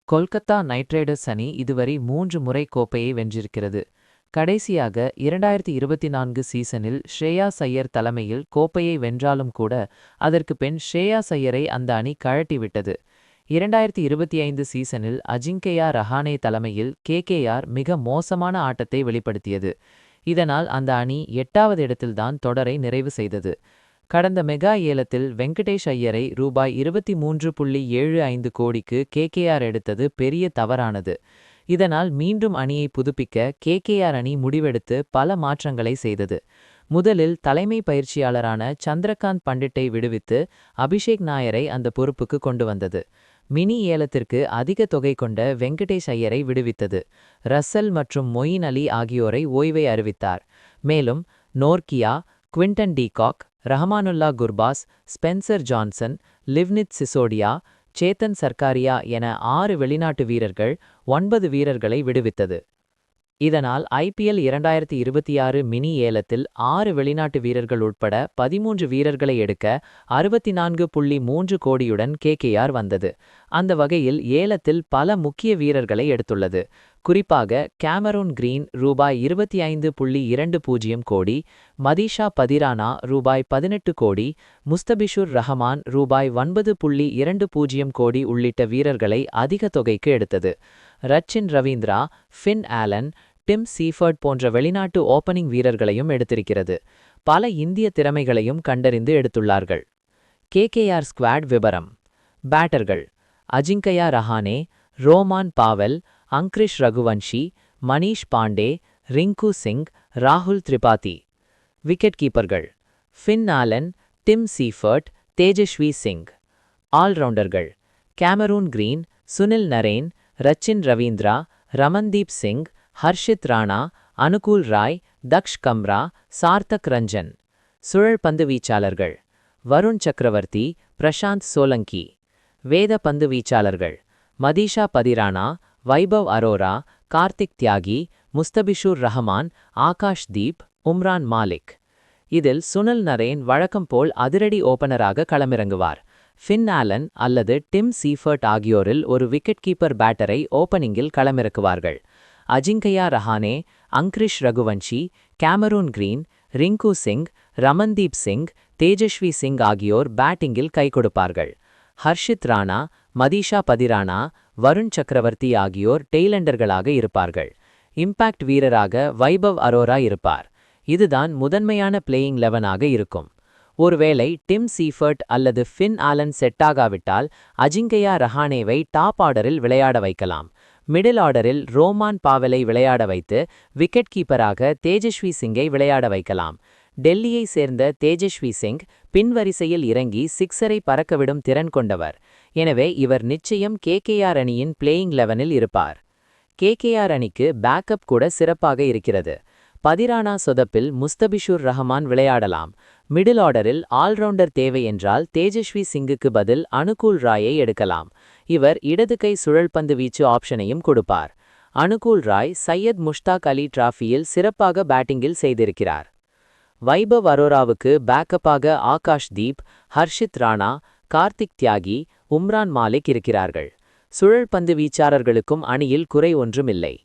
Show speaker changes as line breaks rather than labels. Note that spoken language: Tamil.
கொல்கத்தா நைட் ரைடர்ஸ் அணி இதுவரை 3 முறை கோப்பையை வென்றிருக்கிறது. கடைசியாக 2024 சீசனில் ஷ்ரேயாஸ் ஐயர் தலைமையில் கோப்பையை வென்றாலும் கூட அதற்கு பின் ஷ்ரேயாஸ் ஐயரை அந்த அணி கழட்டிவிட்டது. 2025 சீசனில் அஜிங்கயா ரஹானே தலைமையில் கேகேஆர் மிக மோசமான ஆட்டத்தை வெளிப்படுத்தியது. இதனால் அந்த அணி 8வது இடத்தில்தான் தொடரை நிறைவு செய்தது. கடந்த மெகா ஏலத்தில் வெங்கடேஷ் ஐயரை ரூபாய் 23.75 கோடிக்கு கேகேஆர் எடுத்தது பெரிய தவறானது. இதனால் மீண்டும் அணியை புதுப்பிக்க கேகேஆர் அணி முடிவெடுத்து பல மாற்றங்களை செய்தது. முதலில் தலைமை பயிற்சியாளரான சந்திரகாந்த் பண்டிட்டை விடுவித்து அபிஷேக் நாயரை அந்த பொறுப்புக்கு கொண்டு வந்தது. மினி ஏலத்திற்கு அதிக தொகை கொண்ட வெங்கடேஷ் ஐயரை விடுவித்தது. ரசல் மற்றும் மொயின் அலி ஆகியோரை ஓய்வை அறிவித்தார். மேலும் Nortje, Quinton de Kock, Rahmanullah Gurbaz, Spencer Johnson, Luvnith Sisodia, Chetan Sakariya என 6 வெளிநாட்டு வீரர்கள் 9 வீரர்களை விடுவித்தது. இதனால் ஐபிஎல் 2026 மினி ஏலத்தில் 6 வெளிநாட்டு வீரர்கள் உட்பட 13 வீரர்களை எடுக்க 64.3 கோடியுடன் கேகேஆர் வந்தது. அந்த வகையில் ஏலத்தில் பல முக்கிய வீரர்களை எடுத்துள்ளது. குறிப்பாக கேமரூன் கிரீன் ரூபாய் 25.20 கோடி, மதீஷா பதிரானா ரூபாய் 18 கோடி, முஸ்தபிஷுர் ரஹமான் ரூபாய் 9.20 கோடி உள்ளிட்ட வீரர்களை அதிக தொகைக்கு எடுத்தது. Rachin Ravindra, Finn Allen, Tim Seifert போன்ற வெளிநாட்டு ஓப்பனிங் வீரர்களையும் எடுத்திருக்கிறது. பல இந்திய திறமைகளையும் கண்டறிந்து எடுத்துள்ளார்கள். கேகேஆர் ஸ்குவாட் விபரம். பேட்டர்கள்: அஜிங்கயா ரஹானே, ரோமான் பாவெல், அங்கிரிஷ் ரகுவன்ஷி, மணீஷ் பாண்டே, ரிங்கு சிங், ராகுல் திரிபாதி. விக்கெட் கீப்பர்கள்: Finn Allen, Tim Seifert, Tejasvi Singh. ஆல்ரவுண்டர்கள்: கேமரூன் கிரீன், சுனில் நரேன், ரச்சின் ரவீந்திரா, ரமன்தீப் சிங், ஹர்ஷித் ராணா, அனுகூல் ராய், தக்ஷ் கம்ரா, சார்த்தக் ரஞ்சன். சுழல் பந்து வீச்சாளர்கள்: வருண் சக்கரவர்த்தி, பிரசாந்த் சோலங்கி. வேத பந்து வீச்சாளர்கள்: மதீஷா பதிரானா, வைபவ் அரோரா, கார்த்திக் தியாகி, முஸ்தபிஷுர் ரஹமான், ஆகாஷ் தீப், உம்ரான் மாலிக். இதில் சுனில் நரேன் வழக்கம் போல் அதிரடி ஓபனராக களமிறங்குவார். ஃபின் ஆலன் அல்லது டிம் சீஃபர்ட் ஆகியோரில் ஒரு விக்கெட் கீப்பர் பேட்டரை ஓபனிங்கில் களமிறக்குவார்கள். அஜிங்கயா ரஹானே, அங்கிரிஷ் ரகுவன்ஷி, கேமரூன் கிரீன், ரிங்கு சிங், ரமன்தீப் சிங், தேஜஸ்வி சிங் ஆகியோர் பேட்டிங்கில் கை கொடுப்பார்கள். ஹர்ஷித் ராணா, மதீஷா பதிரானா, வருண் சக்கரவர்த்தி ஆகியோர் டெய்லண்டர்களாக இருப்பார்கள். இம்பாக்ட் வீரராக வைபவ் அரோரா இருப்பார். இதுதான் முதன்மையான பிளேயிங் 11ஆக இருக்கும். ஒருவேளை டிம் சீஃபர்ட் அல்லது ஃபின் ஆலன் செட்டாகாவிட்டால் அஜிங்கயா ரஹானேவை டாப் ஆர்டரில் விளையாட வைக்கலாம். மிடில் ஆர்டரில் ரோமான் பாவெலை விளையாட வைத்து விக்கெட் கீப்பராக தேஜஸ்வி சிங்கை விளையாட வைக்கலாம். டெல்லியை சேர்ந்த தேஜஸ்வி சிங் பின்வரிசையில் இறங்கி சிக்ஸரை பறக்கவிடும் திறன் கொண்டவர். எனவே இவர் நிச்சயம் கேகேஆர் அணியின் பிளேயிங் 11இல் இருப்பார். கேகேஆர் அணிக்கு பேக்கப் கூட சிறப்பாக இருக்கிறது. பதிரானா சொதப்பில் முஸ்தபிஷுர் ரஹமான் விளையாடலாம். மிடில் ஆர்டரில் ஆல்ரவுண்டர் தேவை என்றால் தேஜஸ்வி சிங்குக்கு பதில் அனுகூல் ராயை எடுக்கலாம். இவர் இடது கை சுழல்பந்து வீச்சு ஆப்ஷனையும் கொடுப்பார். அனுகூல் ராய் சையத் முஷ்தாக் அலி டிராஃபியில் சிறப்பாக பேட்டிங்கில் செய்திருக்கிறார். வைபவ் அரோராவுக்கு பேக்கப்பாக ஆகாஷ் தீப், ஹர்ஷித் ராணா, கார்த்திக் தியாகி, உம்ரான் மாலிக் இருக்கிறார்கள். சுழல்பந்து வீச்சாளர்களுக்கும் அணியில் குறை ஒன்றுமில்லை.